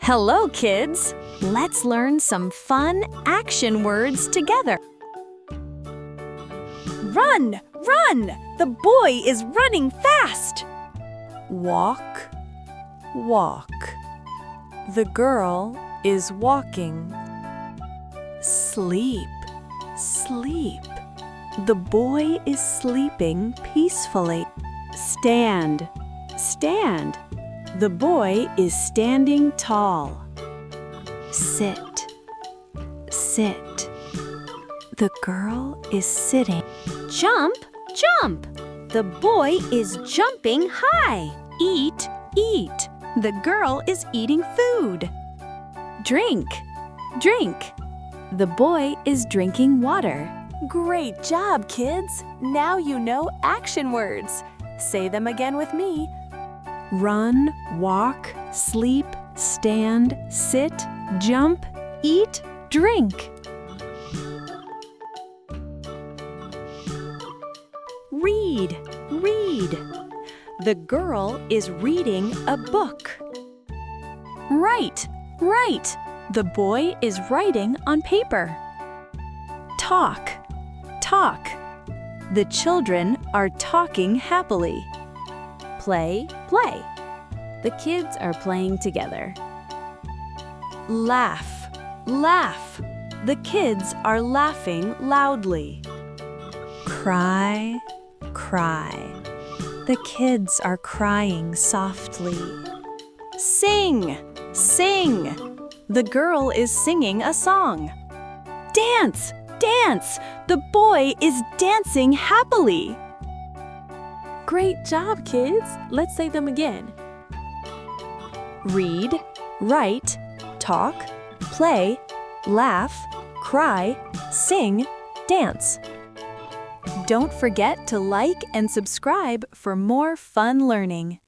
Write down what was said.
Hello, kids! Let's learn some fun action words together. Run! Run! The boy is running fast! Walk, walk. The girl is walking. Sleep, sleep. The boy is sleeping peacefully. Stand, stand. The boy is standing tall. Sit, sit. The girl is sitting. Jump, jump! The boy is jumping high. Eat, eat! The girl is eating food. Drink, drink! The boy is drinking water. Great job, kids! Now you know action words. Say them again with me. Run, walk, sleep, stand, sit, jump, eat, drink. Read, read. The girl is reading a book. Write, write. The boy is writing on paper. Talk, talk. The children are talking happily. Play, play. The kids are playing together. Laugh, laugh. The kids are laughing loudly. Cry, cry. The kids are crying softly. Sing, sing. The girl is singing a song. Dance, dance. The boy is dancing happily. Great job, kids! Let's say them again. Read, write, talk, play, laugh, cry, sing, dance. Don't forget to like and subscribe for more fun learning.